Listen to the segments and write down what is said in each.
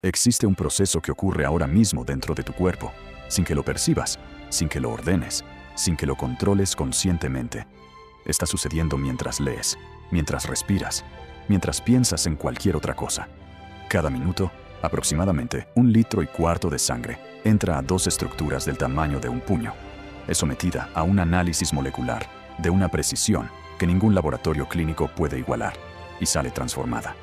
Existe un proceso que ocurre ahora mismo dentro de tu cuerpo, sin que lo percibas, sin que lo ordenes, sin que lo controles conscientemente. Está sucediendo mientras lees, mientras respiras, mientras piensas en cualquier otra cosa. Cada minuto, aproximadamente 1,4 litros de sangre entra a 2 estructuras del tamaño de un puño. Es sometida a un análisis molecular de una precisión que ningún laboratorio clínico puede igualar, y sale transformada.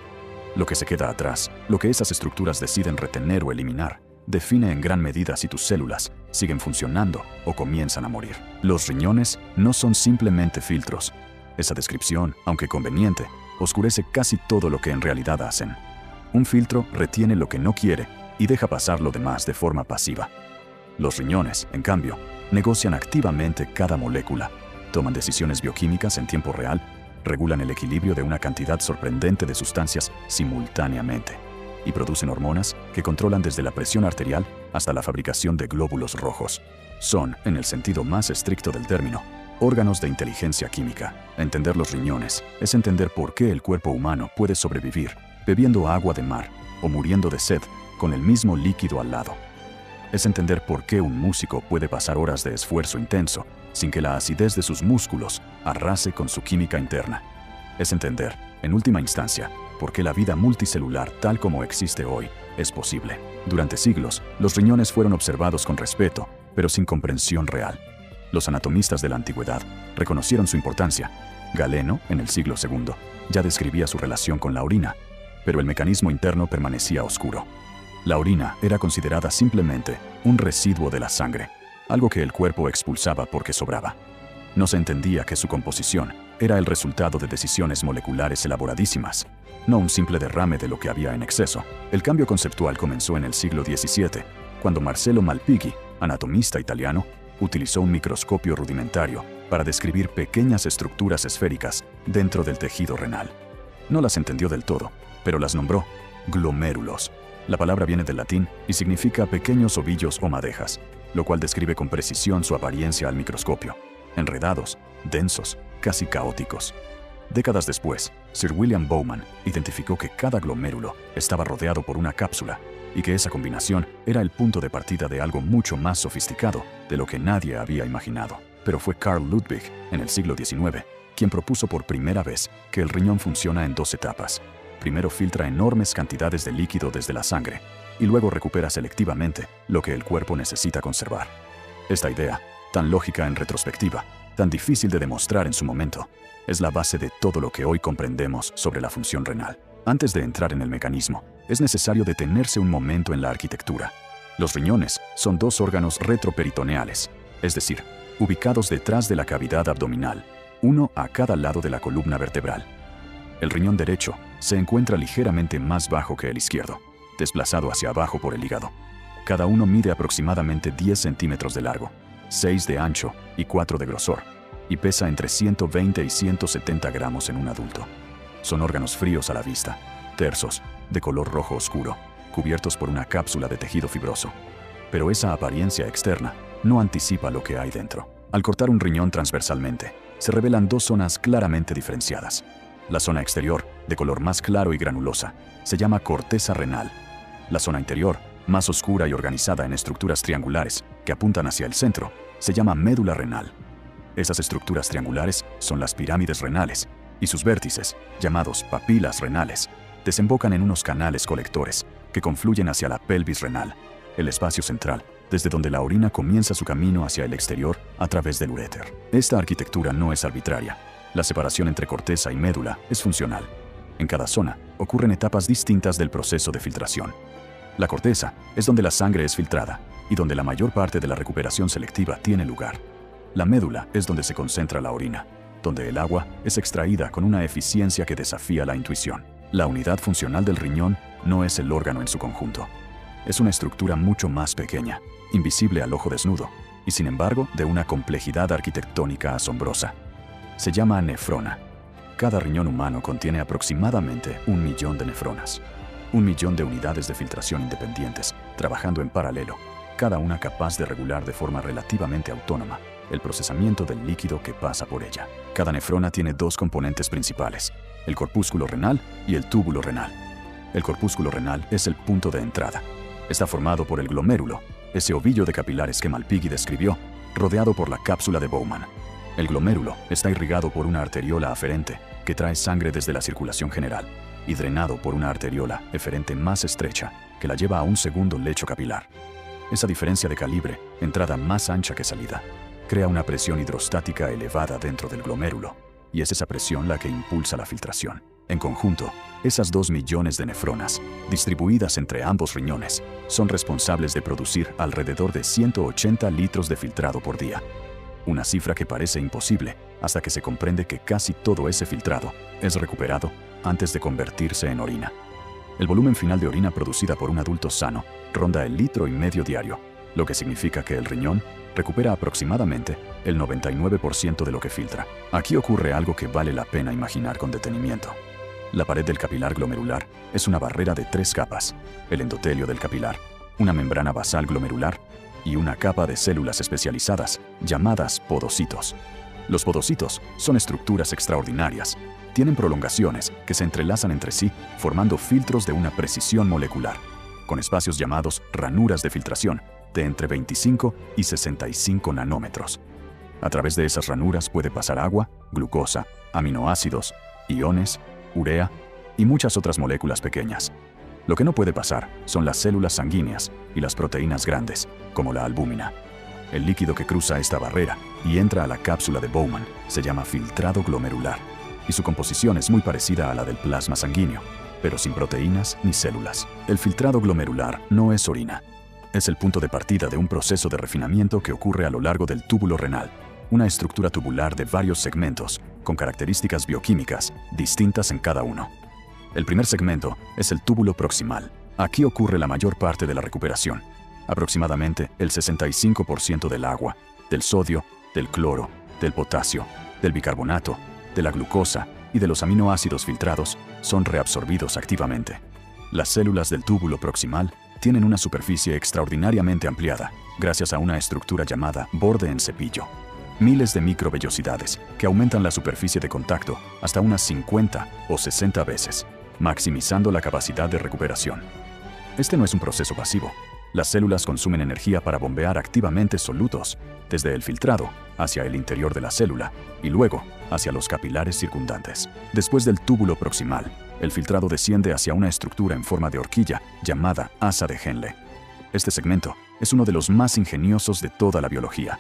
Lo que se queda atrás, lo que esas estructuras deciden retener o eliminar, define en gran medida si tus células siguen funcionando o comienzan a morir. Los riñones no son simplemente filtros. Esa descripción, aunque conveniente, oscurece casi todo lo que en realidad hacen. Un filtro retiene lo que no quiere y deja pasar lo demás de forma pasiva. Los riñones, en cambio, negocian activamente cada molécula, toman decisiones bioquímicas en tiempo real, regulan el equilibrio de una cantidad sorprendente de sustancias simultáneamente y producen hormonas que controlan desde la presión arterial hasta la fabricación de glóbulos rojos. Son, en el sentido más estricto del término, órganos de inteligencia química. Entender los riñones es entender por qué el cuerpo humano puede sobrevivir bebiendo agua de mar o muriendo de sed con el mismo líquido al lado. Es entender por qué un músico puede pasar horas de esfuerzo intenso sin que la acidez de sus músculos arrase con su química interna. Es entender, en última instancia, por qué la vida multicelular tal como existe hoy es posible. Durante siglos, los riñones fueron observados con respeto, pero sin comprensión real. Los anatomistas de la antigüedad reconocieron su importancia. Galeno, en el siglo II, ya describía su relación con la orina, pero el mecanismo interno permanecía oscuro. La orina era considerada simplemente un residuo de la sangre, algo que el cuerpo expulsaba porque sobraba. No se entendía que su composición era el resultado de decisiones moleculares elaboradísimas, no un simple derrame de lo que había en exceso. El cambio conceptual comenzó en el siglo XVII, cuando Marcello Malpighi, anatomista italiano, utilizó un microscopio rudimentario para describir pequeñas estructuras esféricas dentro del tejido renal. No las entendió del todo, pero las nombró glomérulos. La palabra viene del latín y significa pequeños ovillos o madejas, lo cual describe con precisión su apariencia al microscopio: enredados, densos, casi caóticos. Décadas después, Sir William Bowman identificó que cada glomérulo estaba rodeado por una cápsula y que esa combinación era el punto de partida de algo mucho más sofisticado de lo que nadie había imaginado. Pero fue Carl Ludwig, en el siglo XIX, quien propuso por primera vez que el riñón funciona en 2 etapas. Primero filtra enormes cantidades de líquido desde la sangre y luego recupera selectivamente lo que el cuerpo necesita conservar. Esta idea, tan lógica en retrospectiva, tan difícil de demostrar en su momento, es la base de todo lo que hoy comprendemos sobre la función renal. Antes de entrar en el mecanismo, es necesario detenerse un momento en la arquitectura. Los riñones son 2 órganos retroperitoneales, es decir, ubicados detrás de la cavidad abdominal, uno a cada lado de la columna vertebral. El riñón derecho se encuentra ligeramente más bajo que el izquierdo, desplazado hacia abajo por el hígado. Cada uno mide aproximadamente 10 centímetros de largo, 6 de ancho y 4 de grosor, y pesa entre 120 y 170 gramos en un adulto. Son órganos fríos a la vista, tersos, de color rojo oscuro, cubiertos por una cápsula de tejido fibroso. Pero esa apariencia externa no anticipa lo que hay dentro. Al cortar un riñón transversalmente, se revelan 2 zonas claramente diferenciadas. La zona exterior, de color más claro y granulosa, se llama corteza renal. La zona interior, más oscura y organizada en estructuras triangulares que apuntan hacia el centro, se llama médula renal. Esas estructuras triangulares son las pirámides renales, y sus vértices, llamados papilas renales, desembocan en unos canales colectores que confluyen hacia la pelvis renal, el espacio central, desde donde la orina comienza su camino hacia el exterior a través del uréter. Esta arquitectura no es arbitraria. La separación entre corteza y médula es funcional. En cada zona ocurren etapas distintas del proceso de filtración. La corteza es donde la sangre es filtrada y donde la mayor parte de la recuperación selectiva tiene lugar. La médula es donde se concentra la orina, donde el agua es extraída con una eficiencia que desafía la intuición. La unidad funcional del riñón no es el órgano en su conjunto. Es una estructura mucho más pequeña, invisible al ojo desnudo, y sin embargo de una complejidad arquitectónica asombrosa. Se llama nefrona. Cada riñón humano contiene aproximadamente 1 millón de nefronas. 1 millón de unidades de filtración independientes, trabajando en paralelo, cada una capaz de regular de forma relativamente autónoma el procesamiento del líquido que pasa por ella. Cada nefrona tiene 2 componentes principales: el corpúsculo renal y el túbulo renal. El corpúsculo renal es el punto de entrada. Está formado por el glomérulo, ese ovillo de capilares que Malpighi describió, rodeado por la cápsula de Bowman. El glomérulo está irrigado por una arteriola aferente que trae sangre desde la circulación general y drenado por una arteriola eferente más estrecha que la lleva a un segundo lecho capilar. Esa diferencia de calibre, entrada más ancha que salida, crea una presión hidrostática elevada dentro del glomérulo, y es esa presión la que impulsa la filtración. En conjunto, esas 2 millones de nefronas, distribuidas entre ambos riñones, son responsables de producir alrededor de 180 litros de filtrado por día. Una cifra que parece imposible hasta que se comprende que casi todo ese filtrado es recuperado antes de convertirse en orina. El volumen final de orina producida por un adulto sano ronda el 1,5 litros diario, lo que significa que el riñón recupera aproximadamente el 99% de lo que filtra. Aquí ocurre algo que vale la pena imaginar con detenimiento. La pared del capilar glomerular es una barrera de 3 capas: el endotelio del capilar, una membrana basal glomerular y una capa de células especializadas llamadas podocitos. Los podocitos son estructuras extraordinarias. Tienen prolongaciones que se entrelazan entre sí, formando filtros de una precisión molecular, con espacios llamados ranuras de filtración, de entre 25 y 65 nanómetros. A través de esas ranuras puede pasar agua, glucosa, aminoácidos, iones, urea y muchas otras moléculas pequeñas. Lo que no puede pasar son las células sanguíneas y las proteínas grandes, como la albúmina. El líquido que cruza esta barrera y entra a la cápsula de Bowman se llama filtrado glomerular, y su composición es muy parecida a la del plasma sanguíneo, pero sin proteínas ni células. El filtrado glomerular no es orina. Es el punto de partida de un proceso de refinamiento que ocurre a lo largo del túbulo renal, una estructura tubular de varios segmentos, con características bioquímicas distintas en cada uno. El primer segmento es el túbulo proximal. Aquí ocurre la mayor parte de la recuperación. Aproximadamente el 65% del agua, del sodio, del cloro, del potasio, del bicarbonato, de la glucosa y de los aminoácidos filtrados son reabsorbidos activamente. Las células del túbulo proximal tienen una superficie extraordinariamente ampliada, gracias a una estructura llamada borde en cepillo. Miles de microvellosidades que aumentan la superficie de contacto hasta unas 50 o 60 veces, maximizando la capacidad de recuperación. Este no es un proceso pasivo. Las células consumen energía para bombear activamente solutos, desde el filtrado hacia el interior de la célula y luego hacia los capilares circundantes. Después del túbulo proximal, el filtrado desciende hacia una estructura en forma de horquilla llamada asa de Henle. Este segmento es uno de los más ingeniosos de toda la biología.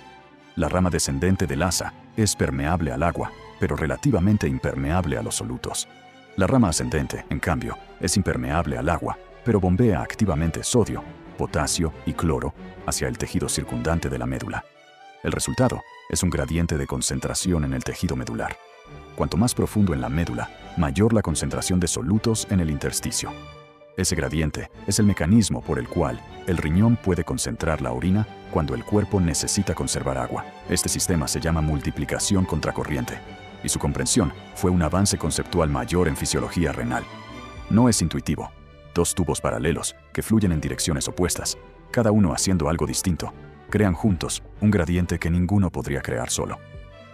La rama descendente del asa es permeable al agua, pero relativamente impermeable a los solutos. La rama ascendente, en cambio, es impermeable al agua, pero bombea activamente sodio, potasio y cloro hacia el tejido circundante de la médula. El resultado es un gradiente de concentración en el tejido medular. Cuanto más profundo en la médula, mayor la concentración de solutos en el intersticio. Ese gradiente es el mecanismo por el cual el riñón puede concentrar la orina cuando el cuerpo necesita conservar agua. Este sistema se llama multiplicación contracorriente, y su comprensión fue un avance conceptual mayor en fisiología renal. No es intuitivo. 2 tubos paralelos que fluyen en direcciones opuestas, cada uno haciendo algo distinto, crean juntos un gradiente que ninguno podría crear solo.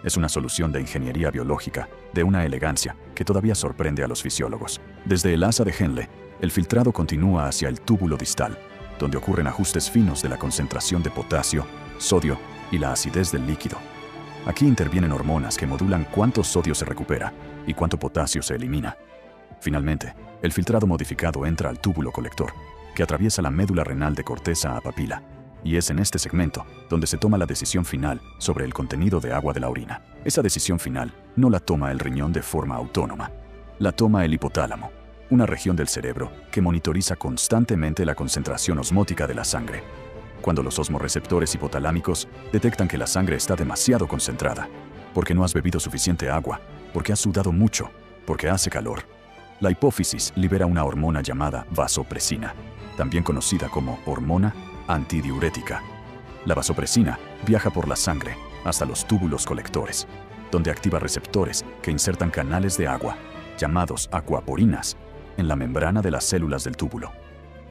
Es una solución de ingeniería biológica de una elegancia que todavía sorprende a los fisiólogos. Desde el asa de Henle, el filtrado continúa hacia el túbulo distal, donde ocurren ajustes finos de la concentración de potasio, sodio y la acidez del líquido. Aquí intervienen hormonas que modulan cuánto sodio se recupera y cuánto potasio se elimina. Finalmente, el filtrado modificado entra al túbulo colector, que atraviesa la médula renal de corteza a papila, y es en este segmento donde se toma la decisión final sobre el contenido de agua de la orina. Esa decisión final no la toma el riñón de forma autónoma, la toma el hipotálamo, una región del cerebro que monitoriza constantemente la concentración osmótica de la sangre. Cuando los osmorreceptores hipotalámicos detectan que la sangre está demasiado concentrada, porque no has bebido suficiente agua, porque has sudado mucho, porque hace calor, la hipófisis libera una hormona llamada vasopresina, también conocida como hormona antidiurética. La vasopresina viaja por la sangre hasta los túbulos colectores, donde activa receptores que insertan canales de agua, llamados aquaporinas, en la membrana de las células del túbulo.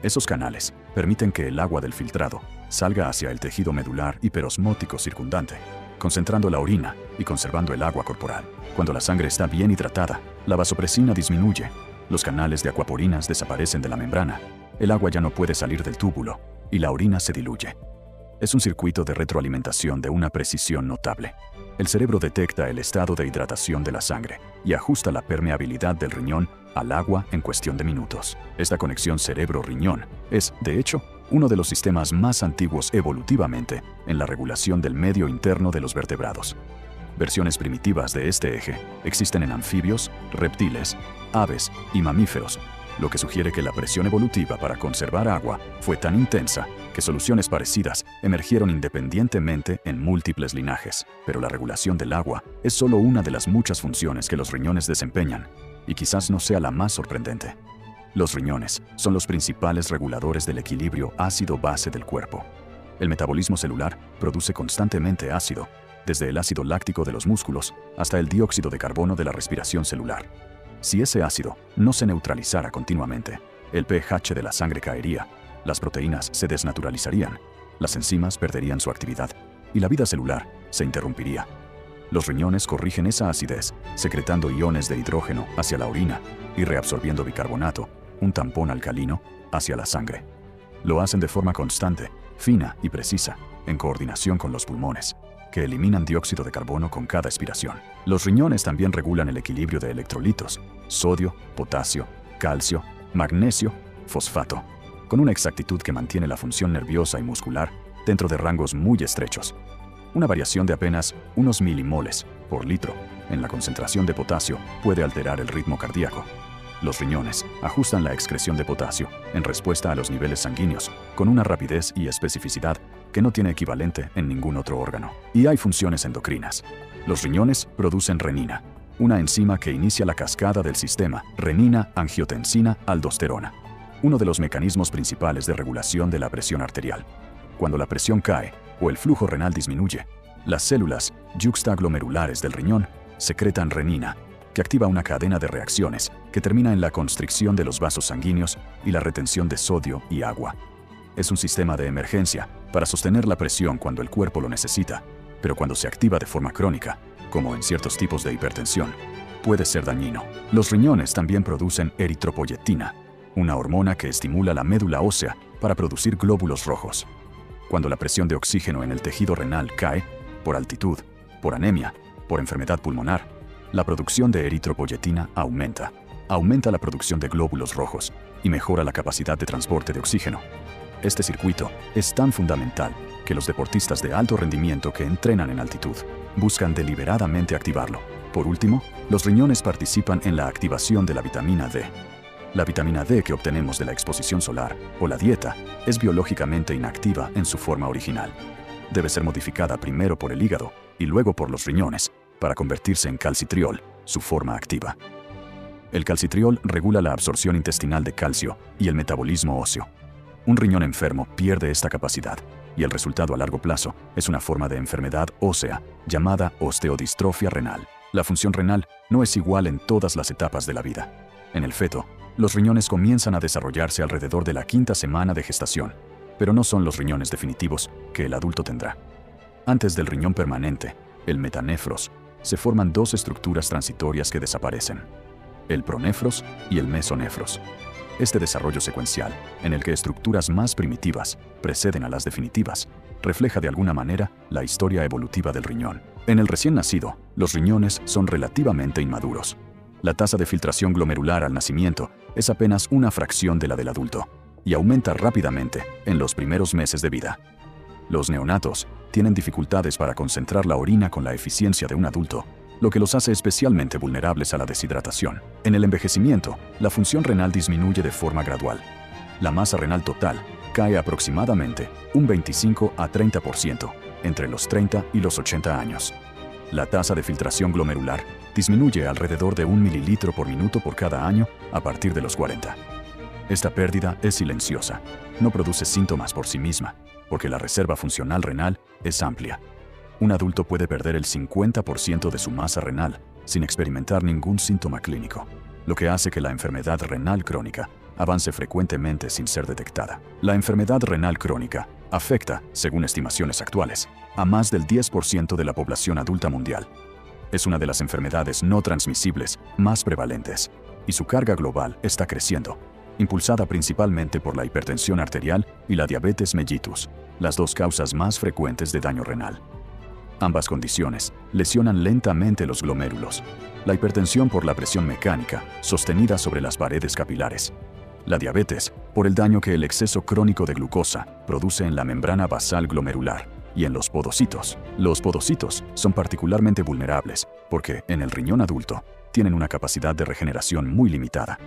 Esos canales permiten que el agua del filtrado salga hacia el tejido medular hiperosmótico circundante, concentrando la orina y conservando el agua corporal. Cuando la sangre está bien hidratada, la vasopresina disminuye Los canales de aquaporinas desaparecen de la membrana, el agua ya no puede salir del túbulo y la orina se diluye. Es un circuito de retroalimentación de una precisión notable. El cerebro detecta el estado de hidratación de la sangre y ajusta la permeabilidad del riñón al agua en cuestión de minutos. Esta conexión cerebro-riñón es, de hecho, uno de los sistemas más antiguos evolutivamente en la regulación del medio interno de los vertebrados. Versiones primitivas de este eje existen en anfibios, reptiles, aves y mamíferos, lo que sugiere que la presión evolutiva para conservar agua fue tan intensa que soluciones parecidas emergieron independientemente en múltiples linajes. Pero la regulación del agua es solo una de las muchas funciones que los riñones desempeñan, y quizás no sea la más sorprendente. Los riñones son los principales reguladores del equilibrio ácido-base del cuerpo. El metabolismo celular produce constantemente ácido, desde el ácido láctico de los músculos hasta el dióxido de carbono de la respiración celular. Si ese ácido no se neutralizara continuamente, el pH de la sangre caería, las proteínas se desnaturalizarían, las enzimas perderían su actividad y la vida celular se interrumpiría. Los riñones corrigen esa acidez, secretando iones de hidrógeno hacia la orina y reabsorbiendo bicarbonato, un tampón alcalino, hacia la sangre. Lo hacen de forma constante, fina y precisa, en coordinación con los pulmones, que eliminan dióxido de carbono con cada expiración. Los riñones también regulan el equilibrio de electrolitos, sodio, potasio, calcio, magnesio, fosfato, con una exactitud que mantiene la función nerviosa y muscular dentro de rangos muy estrechos. Una variación de apenas unos milimoles por litro en la concentración de potasio puede alterar el ritmo cardíaco. Los riñones ajustan la excreción de potasio en respuesta a los niveles sanguíneos, con una rapidez y especificidad que no tiene equivalente en ningún otro órgano. Y hay funciones endocrinas. Los riñones producen renina, una enzima que inicia la cascada del sistema renina-angiotensina-aldosterona, uno de los mecanismos principales de regulación de la presión arterial. Cuando la presión cae o el flujo renal disminuye, las células yuxtaglomerulares del riñón secretan renina, que activa una cadena de reacciones que termina en la constricción de los vasos sanguíneos y la retención de sodio y agua. Es un sistema de emergencia para sostener la presión cuando el cuerpo lo necesita, pero cuando se activa de forma crónica, como en ciertos tipos de hipertensión, puede ser dañino. Los riñones también producen eritropoyetina, una hormona que estimula la médula ósea para producir glóbulos rojos. Cuando la presión de oxígeno en el tejido renal cae, por altitud, por anemia, por enfermedad pulmonar, la producción de eritropoyetina aumenta la producción de glóbulos rojos y mejora la capacidad de transporte de oxígeno. Este circuito es tan fundamental que los deportistas de alto rendimiento que entrenan en altitud buscan deliberadamente activarlo. Por último, los riñones participan en la activación de la vitamina D. La vitamina D que obtenemos de la exposición solar o la dieta es biológicamente inactiva en su forma original. Debe ser modificada primero por el hígado y luego por los riñones para convertirse en calcitriol, su forma activa. El calcitriol regula la absorción intestinal de calcio y el metabolismo óseo. Un riñón enfermo pierde esta capacidad y el resultado a largo plazo es una forma de enfermedad ósea llamada osteodistrofia renal. La función renal no es igual en todas las etapas de la vida. En el feto, los riñones comienzan a desarrollarse alrededor de la 5ª semana de gestación, pero no son los riñones definitivos que el adulto tendrá. Antes del riñón permanente, el metanefros, se forman dos estructuras transitorias que desaparecen: el pronefros y el mesonefros. Este desarrollo secuencial, en el que estructuras más primitivas preceden a las definitivas, refleja de alguna manera la historia evolutiva del riñón. En el recién nacido, los riñones son relativamente inmaduros. La tasa de filtración glomerular al nacimiento es apenas una fracción de la del adulto y aumenta rápidamente en los primeros meses de vida. Los neonatos tienen dificultades para concentrar la orina con la eficiencia de un adulto, lo que los hace especialmente vulnerables a la deshidratación. En el envejecimiento, la función renal disminuye de forma gradual. La masa renal total cae aproximadamente un 25 a 30% entre los 30 y los 80 años. La tasa de filtración glomerular disminuye alrededor de 1 mililitro por minuto por cada año a partir de los 40. Esta pérdida es silenciosa, no produce síntomas por sí misma, porque la reserva funcional renal es amplia. Un adulto puede perder el 50% de su masa renal sin experimentar ningún síntoma clínico, lo que hace que la enfermedad renal crónica avance frecuentemente sin ser detectada. La enfermedad renal crónica afecta, según estimaciones actuales, a más del 10% de la población adulta mundial. Es una de las enfermedades no transmisibles más prevalentes. y su carga global está creciendo, impulsada principalmente por la hipertensión arterial y la diabetes mellitus, las dos causas más frecuentes de daño renal. Ambas condiciones lesionan lentamente los glomérulos. La hipertensión por la presión mecánica sostenida sobre las paredes capilares. La diabetes por el daño que el exceso crónico de glucosa produce en la membrana basal glomerular y en los podocitos. Los podocitos son particularmente vulnerables porque, en el riñón adulto, tienen una capacidad de regeneración muy limitada.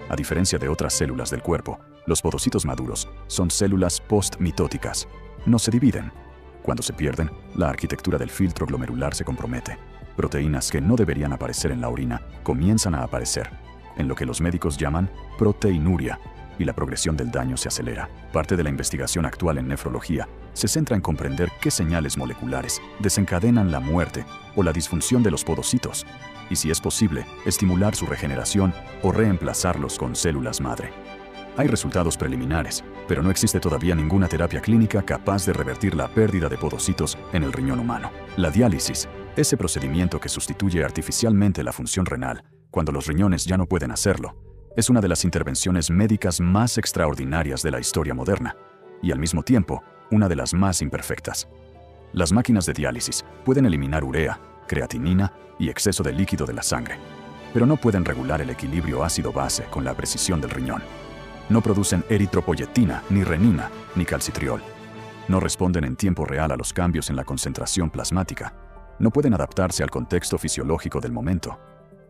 A diferencia de otras células del cuerpo, los podocitos maduros son células postmitóticas. No se dividen. Cuando se pierden, la arquitectura del filtro glomerular se compromete. Proteínas que no deberían aparecer en la orina comienzan a aparecer, en lo que los médicos llaman proteinuria, y la progresión del daño se acelera. Parte de la investigación actual en nefrología se centra en comprender qué señales moleculares desencadenan la muerte o la disfunción de los podocitos, y si es posible, estimular su regeneración o reemplazarlos con células madre. Hay resultados preliminares, pero no existe todavía ninguna terapia clínica capaz de revertir la pérdida de podocitos en el riñón humano. La diálisis, ese procedimiento que sustituye artificialmente la función renal cuando los riñones ya no pueden hacerlo, es una de las intervenciones médicas más extraordinarias de la historia moderna, y al mismo tiempo, una de las más imperfectas. Las máquinas de diálisis pueden eliminar urea, creatinina y exceso de líquido de la sangre, pero no pueden regular el equilibrio ácido-base con la precisión del riñón. No producen eritropoyetina, ni renina, ni calcitriol. No responden en tiempo real a los cambios en la concentración plasmática. No pueden adaptarse al contexto fisiológico del momento.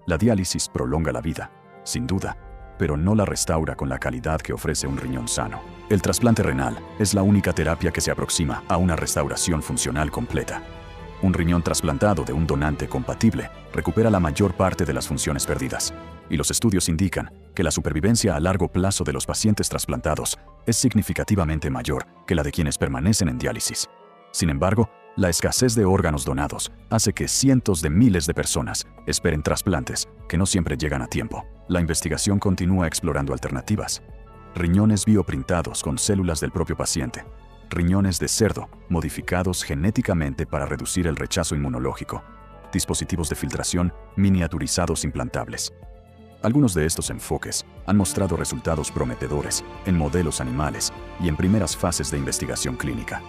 La diálisis prolonga la vida, sin duda, pero no la restaura con la calidad que ofrece un riñón sano. El trasplante renal es la única terapia que se aproxima a una restauración funcional completa. Un riñón trasplantado de un donante compatible recupera la mayor parte de las funciones perdidas, y los estudios indican que la supervivencia a largo plazo de los pacientes trasplantados es significativamente mayor que la de quienes permanecen en diálisis. Sin embargo, la escasez de órganos donados hace que cientos de miles de personas esperen trasplantes que no siempre llegan a tiempo. La investigación continúa explorando alternativas. Riñones bioprintados con células del propio paciente. Riñones de cerdo, modificados genéticamente para reducir el rechazo inmunológico. Dispositivos de filtración miniaturizados implantables. Algunos de estos enfoques han mostrado resultados prometedores en modelos animales y en primeras fases de investigación clínica.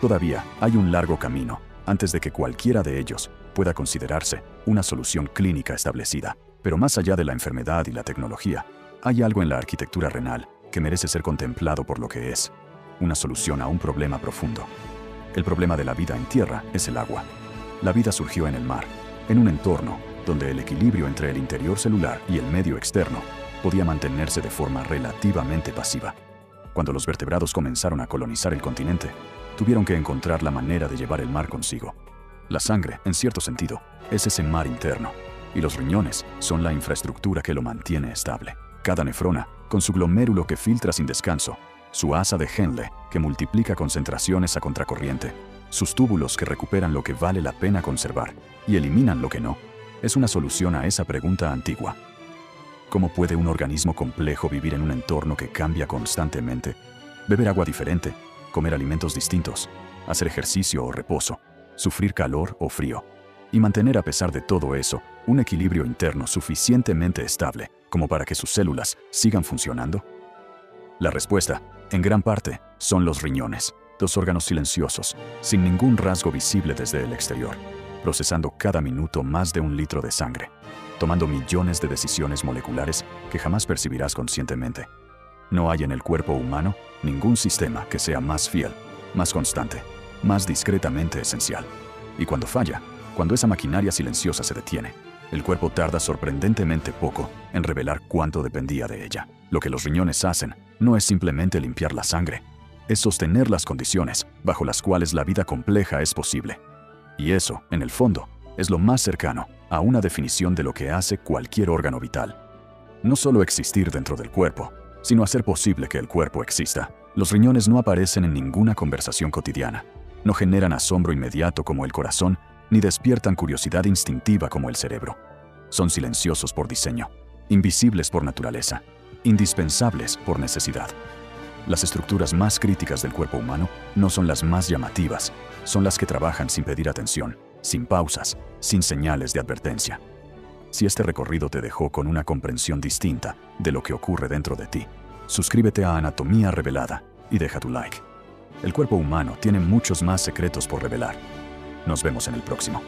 Todavía hay un largo camino antes de que cualquiera de ellos pueda considerarse una solución clínica establecida. Pero más allá de la enfermedad y la tecnología, hay algo en la arquitectura renal que merece ser contemplado por lo que es: una solución a un problema profundo. El problema de la vida en tierra es el agua. La vida surgió en el mar, en un entorno donde el equilibrio entre el interior celular y el medio externo podía mantenerse de forma relativamente pasiva. Cuando los vertebrados comenzaron a colonizar el continente, tuvieron que encontrar la manera de llevar el mar consigo. La sangre, en cierto sentido, es ese mar interno, y los riñones son la infraestructura que lo mantiene estable. Cada nefrona, con su glomérulo que filtra sin descanso, su asa de Henle, que multiplica concentraciones a contracorriente, sus túbulos que recuperan lo que vale la pena conservar y eliminan lo que no, es una solución a esa pregunta antigua. ¿Cómo puede un organismo complejo vivir en un entorno que cambia constantemente? Beber agua diferente, comer alimentos distintos, hacer ejercicio o reposo, sufrir calor o frío, y mantener a pesar de todo eso un equilibrio interno suficientemente estable como para que sus células sigan funcionando? La respuesta, en gran parte, son los riñones, dos órganos silenciosos, sin ningún rasgo visible desde el exterior, procesando cada minuto más de 1 litro de sangre, tomando millones de decisiones moleculares que jamás percibirás conscientemente. No hay en el cuerpo humano ningún sistema que sea más fiel, más constante, más discretamente esencial. Y cuando falla, cuando esa maquinaria silenciosa se detiene, el cuerpo tarda sorprendentemente poco en revelar cuánto dependía de ella. Lo que los riñones hacen no es simplemente limpiar la sangre, es sostener las condiciones bajo las cuales la vida compleja es posible. Y eso, en el fondo, es lo más cercano a una definición de lo que hace cualquier órgano vital. No solo existir dentro del cuerpo, sino hacer posible que el cuerpo exista. Los riñones no aparecen en ninguna conversación cotidiana, no generan asombro inmediato como el corazón, ni despiertan curiosidad instintiva como el cerebro. Son silenciosos por diseño, invisibles por naturaleza, indispensables por necesidad. Las estructuras más críticas del cuerpo humano no son las más llamativas, son las que trabajan sin pedir atención, sin pausas, sin señales de advertencia. Si este recorrido te dejó con una comprensión distinta de lo que ocurre dentro de ti, suscríbete a Anatomía Revelada y deja tu like. El cuerpo humano tiene muchos más secretos por revelar. Nos vemos en el próximo.